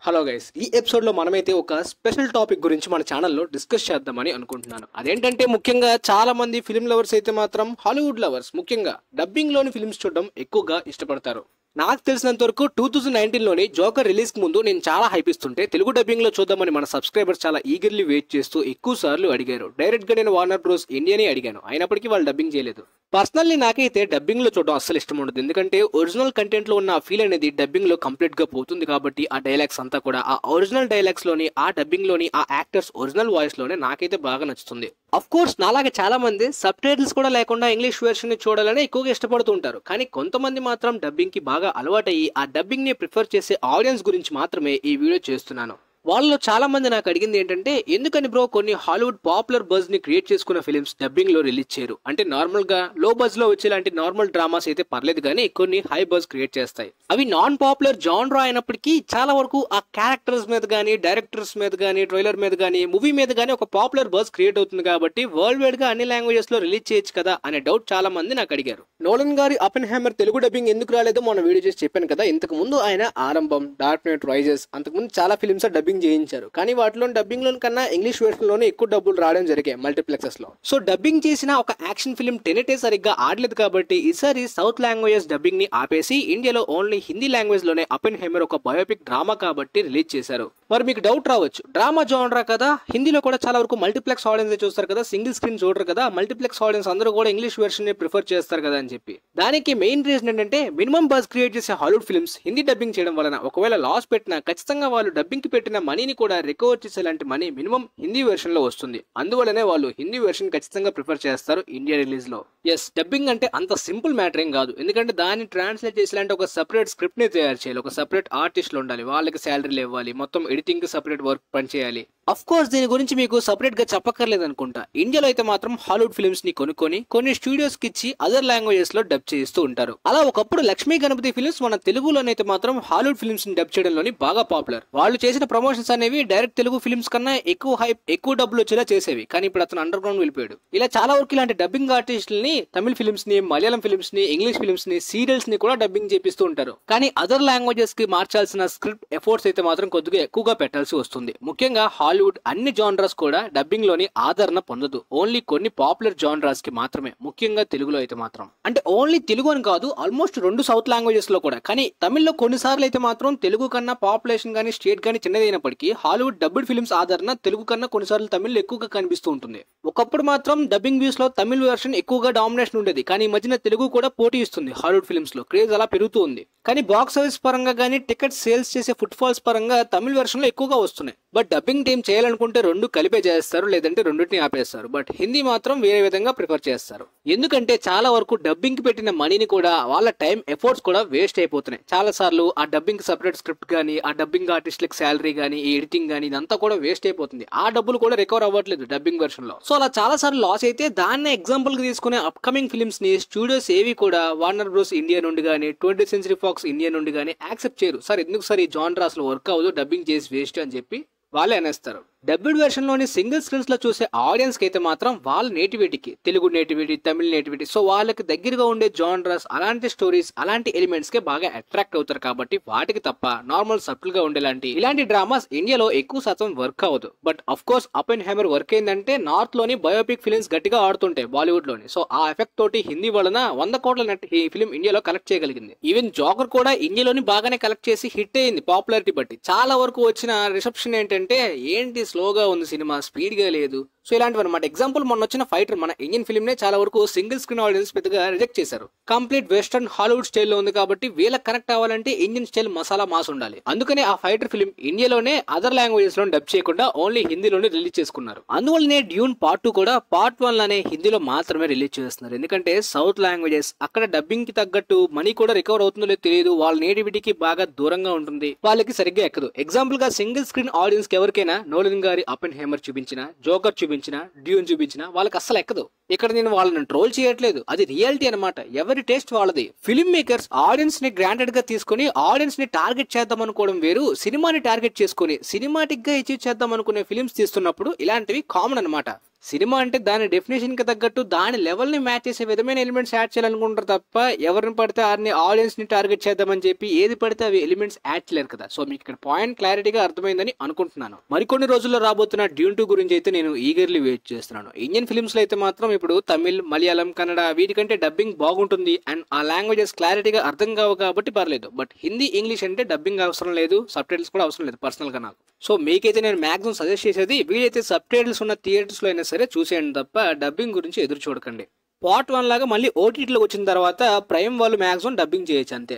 Hello guys, ఈ ఎపిసోడ్లో మనమైతే ఒక స్పెషల్ టాపిక్ గురించి మన ఛానల్లో డిస్కస్ చేద్దామని అనుకుంటున్నాను. అదేంటంటే ముఖ్యంగా చాలా మంది ఫిల్మ్ లవర్స్ అయితే మాత్రం హాలీవుడ్ లవర్స్ ముఖ్యంగా డబ్బింగ్లోని ఫిల్మ్స్ చూడడం ఎక్కువగా ఇష్టపడతారు. నాకు తెలిసినంత వరకు 2019లోని జోకర్ రిలీజ్ కి ముందు నేను చాలా హైప్ ఇస్తుంటే తెలుగు డబ్బింగ్ లో చూద్దామని మన సబ్స్క్రైబర్స్ చాలా ఈగర్లీ వెయిట్ చేస్తూ ఎక్కువ సార్లు అడిగారు. డైరెక్ట్ గా నేను వార్నర్ బ్రోస్ ఇండియానే అడిగాను, అయినప్పటికీ వాళ్ళు డబ్బింగ్ చేయలేదు. పర్సనల్లీ నాకైతే డబ్బింగ్ లో చూడడం అస్సలు ఇష్టం ఉండదు, ఎందుకంటే ఒరిజినల్ కంటెంట్ లో ఉన్న ఆ ఫీల్ అనేది డబ్బింగ్ లో కంప్లీట్ గా పోతుంది. కాబట్టి ఆ డైలాగ్స్ అంతా కూడా ఆ ఒరిజినల్ డైలాగ్స్ లోని ఆ డబ్బింగ్ లోని ఆ యాక్టర్స్ ఒరిజినల్ వాయిస్ లోనే నాకైతే బాగా నచ్చుతుంది. అఫ్ కోర్స్ నాలాగే చాలా మంది సబ్ టైటిల్స్ కూడా లేకుండా ఇంగ్లీష్ వెర్షన్ ని చూడాలని ఎక్కువగా ఇష్టపడుతూ ఉంటారు. కానీ కొంతమంది మాత్రం డబ్బింగ్ కి బాగా అలవాటయ్యి ఆ డబ్బింగ్ ని ప్రిఫర్ చేసే ఆడియన్స్ గురించి మాత్రమే ఈ వీడియో చేస్తున్నాను. వాళ్ళలో చాలా మంది నాకు అడిగింది ఏంటంటే, ఎందుకని బ్రో కొన్ని హాలీవుడ్ పాపులర్ బజ్ ని క్రియేట్ చేసుకున్న ఫిల్మ్స్ డబ్బింగ్ లో రిలీజ్ చేయరు? అంటే నార్మల్ గా లో బజ్ లో వచ్చేలాంటి నార్మల్ డ్రామాస్ అయితే పర్లేదు, కానీ కొన్ని హై బజ్ క్రియేట్ చేస్తాయి. అవి నాన్ పాపులర్ జాన్రా అయినప్పటికీ చాలా వరకు ఆ క్యారెక్టర్స్ మీద గానీ, డైరెక్టర్స్ మీద గానీ, ట్రైలర్ మీద గానీ, మూవీ మీద గానీ ఒక పాపులర్ బజ్ క్రియేట్ అవుతుంది. కాబట్టి వరల్డ్ వైడ్ గా అన్ని లాంగ్వేజెస్ లో రిలీజ్ చేయొచ్చు కదా అనే డౌట్ చాలా మంది నాకు అడిగారు. నోలన్ గారి అపెన్హైమర్ తెలుగు డబ్బింగ్ ఎందుకు రాలేదో మన వీడియో చేసి చెప్పాను కదా. ఇంతకు ముందు ఆయన ఆరంభం, డార్క్ నైట్ రైజెస్, అంతకుముందు చాలా ఫిల్మ్స్ డబ్బింగ్ చేయించారు. కానీ వాటిలో డబ్బింగ్ లో కన్నా ఇంగ్లీష్ వెర్షన్ లోనే ఎక్కువ డబ్బులు రావడం జరిగాయి మల్టీప్లెక్సెస్ లో. సో డబ్బింగ్ చేసిన ఒక యాక్షన్ ఫిల్మ్ టెనెటే సరిగ్గా ఆడలేదు. కాబట్టి ఈసారి సౌత్ లాంగ్వేజెస్ డబ్బింగ్ ని ఆపేసి ఇండియాలో ఓన్లీ హిందీ లాంగ్వేజ్ లోనే అపెన్హైమర్ ఒక బయోపిక్ డ్రామా కాబట్టి రిలీజ్ చేశారు. మరి మీకు డౌట్ రావచ్చు, డ్రామా జానరా కదా, హిందీలో కూడా చాలా వరకు మల్టీప్లెక్స్ ఆడియన్స్ చూస్తారు కదా, సింగిల్ స్క్రీన్ చూడరు కదా, మల్టీప్లెక్స్ ఆడియన్స్ అందరూ కూడా ఇంగ్లీష్ వెర్షన్ ని ప్రిఫర్ చేస్తారు కదా అని చెప్పి. దానికి మెయిన్ రీజన్ ఏంటంటే, మినిమం బజ్ క్రియేట్ చేసే హాలీవుడ్ ఫిల్మ్స్ హిందీ డబ్బింగ్ చేయడం వలన ఒకవేళ లాస్ పెట్టినా ఖచ్చితంగా వాళ్ళు డబ్బింగ్ కి పెట్టిన మనీని కూడా రికవర్ చేసేలాంటి మనీ మినిమం హిందీ వెర్షన్ లో వస్తుంది. అందువల్లనే వాళ్ళు హిందీ వెర్షన్ ఖచ్చితంగా ప్రిఫర్ చేస్తారు ఇండియా రిలీజ్ లో. ఎస్, డబ్బింగ్ అంటే అంత సింపుల్ మ్యాటర్ ఏం కాదు, ఎందుకంటే దాన్ని ట్రాన్స్లేట్ చేసేలాంటి ఒక సెపరేట్ స్క్రిప్ట్ ని తయారు చేయాలి, ఒక సెపరేట్ ఆర్టిస్టులు ఉండాలి, వాళ్ళకి శాలరీలు ఇవ్వాలి, మొత్తం ఎడిటింగ్ కి సెపరేట్ వర్క్ పనిచేయాలి. అఫ్ కోర్స్ దీని గురించి మీకు సెపరేట్ గా చెప్పక్కర్లేదు అనుకుంటా. ఇండియాలో అయితే మాత్రం హాలీవుడ్ ఫిల్మ్స్ ని కొనుక్కొని కొన్ని స్టూడియోస్ కి ఇచ్చి అదర్ లాంగ్వేజెస్ లో డబ్ చేస్తూ ఉంటారు. అలా ఒకప్పుడు లక్ష్మీ గణపతి ఫిల్మ్స్ మన తెలుగులోనైతే మాత్రం హాలీవుడ్ ఫిల్మ్స్ ని డబ్ చేయడంలోని బాగా పాపులర్. వాళ్ళు చేసిన ప్రమోషన్స్ అనేవి డైరెక్ట్ తెలుగు ఫిల్మ్స్ కన్నా ఎక్కువ హైప్, ఎక్కువ డబ్బులు వచ్చేలా చేసేవి. కానీ ఇప్పుడు అతను అండర్ గ్రౌండ్ వెళ్ళిపోయాడు. ఇలా చాలా వరకు ఇలాంటి డబ్బింగ్ ఆర్టిస్టులని తమిళ ఫిల్మ్స్ ని, మలయాళం ఫిల్మ్స్ ని, ఇంగ్లీష్ ఫిల్మ్స్ ని, సీరియల్స్ ని కూడా డబ్బింగ్ చేపిస్తూ ఉంటారు. కానీ అదర్ లాంగ్వేజెస్ కి మార్చాల్సిన స్క్రిప్ట్ ఎఫర్ట్స్ అయితే మాత్రం కొద్దిగా ఎక్కువగా పెట్టాల్సి వస్తుంది. ముఖ్యంగా హాలీవుడ్ అన్ని జానరాస్ కూడా డబ్బింగ్ లోని ఆదరణ పొందదు, ఓన్లీ కొన్ని పాపులర్ జానరాస్ కి మాత్రమే. ముఖ్యంగా తెలుగులో అయితే మాత్రం, అంటే ఓన్లీ తెలుగు అని కాదు, ఆల్మోస్ట్ 2 సౌత్ లాంగ్వేజెస్ లో కూడా. కానీ తమిళ్లో కొన్నిసార్లు అయితే మాత్రం తెలుగు కన్నా పాపులేషన్ గానీ స్టేట్ గానీ చిన్నదైనప్పటికీ హాలీవుడ్ డబ్బుడ్ ఫిల్మ్స్ ఆదరణ తెలుగు కన్నా కొన్నిసార్లు తమిళ్లో ఎక్కువగా కనిపిస్తూ ఉంటుంది. ఒకప్పుడు మాత్రం డబ్బింగ్ వ్యూస్ లో తమిళ్ వెర్షన్ ఎక్కువగా డామినేషన్ ఉండేది, కానీ ఈ మధ్యన తెలుగు కూడా పోటీ ఇస్తుంది. హాలీవుడ్ ఫిల్మ్స్ లో క్రేజ్ అలా పెరుగుతూ ఉంది. కానీ బాక్స్ ఆఫీస్ పరంగా గానీ, టికెట్ సేల్స్ చేసే ఫుట్ ఫాల్స్ పరంగా తమిళ్ వెర్షన్ లో ఎక్కువగా వస్తున్నాయి. బట్ డబ్బింగ్ టీం చేయాలనుకుంటే రెండు కలిపే చేస్తారు, లేదంటే రెండింటిని ఆపేస్తారు. బట్ హిందీ మాత్రం వేరే విధంగా ప్రిఫర్ చేస్తారు. ఎందుకంటే చాలా వరకు డబ్బింగ్ కి పెట్టిన మనీని కూడా, వాళ్ళ టైం ఎఫర్ట్స్ కూడా వేస్ట్ అయిపోతున్నాయి. చాలా సార్లు ఆ డబ్బింగ్ సెపరేట్ స్క్రిప్ట్ గానీ, ఆ డబ్బింగ్ ఆర్టిస్ట్లకు శాలరీ గానీ, ఈ ఎడిటింగ్ గానీ, ఇదంతా కూడా వేస్ట్ అయిపోతుంది. ఆ డబ్బులు కూడా రికవర్ అవ్వట్లేదు డబ్బింగ్ వెర్షన్ లో. సో అలా చాలా సార్లు లాస్ అయితే దాన్ని ఎగ్జాంపుల్ గా తీసుకునే అప్కమింగ్ ఫిల్మ్స్ ని స్టూడియోస్ ఏవి కూడా వార్నర్ బ్రోస్ ఇండియా నుండి గానీ, 20th సెంచరీ ఫాక్స్ ఇండియా నుండి గానీ యాక్సెప్ట్ చేయరు. సార్ ఎందుకు సార్ ఈ జానరాస్ లో వర్క్ అవ్వదు, డబ్బింగ్ చేసి వేస్ట్ అని చెప్పి వాళ్ళే అనేస్తారు. డబ్బుడ్ వెర్షన్ లోని సింగిల్ స్క్రీన్స్ లో చూసే ఆడియన్స్ కి అయితే మాత్రం వాళ్ళ నేటివిటీకి, తెలుగు నేటివిటీ, తమిళ నేటివిటీ, సో వాళ్ళకి దగ్గరగా ఉండే జానరాస్, అలాంటి స్టోరీస్, అలాంటి ఎలిమెంట్స్ కి బాగా అట్రాక్ట్ అవుతారు. కాబట్టి వాటికి తప్ప నార్మల్ సటిల్ గా ఉండేలాంటి ఇలాంటి డ్రామాస్ ఇండియాలో ఎక్కువ శాతం వర్క్ అవ్వదు. బట్ అఫ్ కోర్స్ అపెన్హైమర్ వర్క్ అయిందంటే నార్త్ లోని బయోపిక్ ఫిల్మ్స్ గట్టిగా ఆడుతుంటాయి బాలీవుడ్ లోని. సో ఆ ఎఫెక్ట్ తోటి హిందీ వలన 100 కోట్ల నెట్ ఈ ఫిల్మ్ ఇండియాలో కలెక్ట్ చేయగలిగింది. ఈవెన్ జోకర్ కూడా ఇండియాలోని బాగానే కలెక్ట్ చేసి హిట్ అయింది పాపులారిటీ బట్టి. చాలా వరకు వచ్చిన రిసెప్షన్ ఏంటంటే, ఏంటి స్లోగా ఉంది సినిమా, స్పీడ్ గా లేదు, సో ఇలాంటివి అనమాట. ఎగ్జాంపుల్ మొన్న వచ్చిన ఫైటర్, మన ఇండియన్ ఫిల్మ్ నే చాలా వరకు సింగిల్ స్క్రీన్ ఆడియన్స్ పెద్దగా రిజెక్ట్ చేశారు. కంప్లీట్ వెస్టర్న్ హాలీవుడ్ స్టైల్లో ఉంది కాబట్టి వీళ్ళకి కనెక్ట్ అవ్వాలంటే ఇండియన్ స్టైల్ మసాలా మాస్ ఉండాలి. అందుకనే ఆ ఫైటర్ ఫిల్మ్ ఇండియాలోనే అదర్ లాంగ్వేజెస్ లో డబ్ చేయకుండా ఓన్లీ హిందీలోనే రిలీజ్ చేసుకున్నారు. అందువల్లనే డ్యూన్ పార్ట్ 2 కూడా పార్ట్ 1 లోనే హిందీలో మాత్రమే రిలీజ్ చేస్తున్నారు. ఎందుకంటే సౌత్ లాంగ్వేజెస్ అక్కడ డబ్బింగ్ కి తగ్గట్టు మనీ కూడా రికవర్ అవుతుందో లేదో తెలియదు, వాళ్ళ నేటివిటీకి బాగా దూరంగా ఉంటుంది, వాళ్ళకి సరిగ్గా ఎక్కదు. ఎగ్జాంపుల్ గా సింగిల్ స్క్రీన్ ఆడియన్స్ కి ఎవరికైనా నోలన్ గారి అపెన్హైమర్ చూపించిన, జోకర్ చూపించిన, డ్యూన్ చూపించిన వాళ్ళకి అస్సలు ఎక్కదు. ఇక్కడ నేను వాళ్ళని ట్రోల్ చేయట్లేదు, అది రియాలిటీ అనమాట. ఎవరి టేస్ట్ వాళ్ళది. ఫిల్మ్ మేకర్స్ ఆడియన్స్ ని గ్రాంటెడ్ గా తీసుకుని ఆడియన్స్ ని టార్గెట్ చేద్దాం అనుకోవడం వేరు, సినిమాని టార్గెట్ చేసుకుని సినిమాటిక్ గా అచీవ్ చేద్దాం అనుకునే ఫిల్మ్స్ తీస్తున్నప్పుడు ఇలాంటివి కామన్ అనమాట. సినిమా అంటే దాని డెఫినేషన్కి తగ్గట్టు దాని లెవెల్ని మ్యాచ్ చేసే విధమైన ఎలిమెంట్స్ యాడ్ చేయాలనుకుంటారు తప్ప ఎవరిని పడితే వారిని ఆడియన్స్ని టార్గెట్ చేద్దామని చెప్పి ఏది పడితే అవి ఎలిమెంట్స్ యాడ్ చేయలేరు కదా. సో మీకు ఇక్కడ పాయింట్ క్లారిటీగా అర్థమైందని అనుకుంటున్నాను. మరికొన్ని రోజుల్లో రాబోతున్న డ్యూన్ 2 గురించి అయితే నేను ఈగర్లీ వెయిట్ చేస్తున్నాను. ఇండియన్ ఫిల్మ్స్లో అయితే మాత్రం ఇప్పుడు తమిళ్, మలయాళం, కన్నడ వీటికంటే డబ్బింగ్ బాగుంటుంది అండ్ ఆ లాంగ్వేజెస్ క్లారిటీగా అర్థం కావు కాబట్టి పర్లేదు. బట్ హిందీ, ఇంగ్లీష్ అంటే డబ్బింగ్ అవసరం లేదు, సబ్ టైటిల్స్ కూడా అవసరం లేదు పర్సనల్గా నాకు. సో మీకైతే నేను మ్యాక్సిమం సజెస్ట్ చేసేది వీలైతే సబ్ టైటిల్స్ ఉన్న థియేటర్స్లో అయినా సరే చూసేయండి తప్ప డబ్బింగ్ గురించి ఎదురు చూడకండి. పార్ట్ 1 లాగా మళ్ళీ ఓటీటీలోకి వచ్చిన తర్వాత ప్రైమ్ వాళ్ళు మ్యాక్సిమం డబ్బింగ్ చేయొచ్చు అంతే.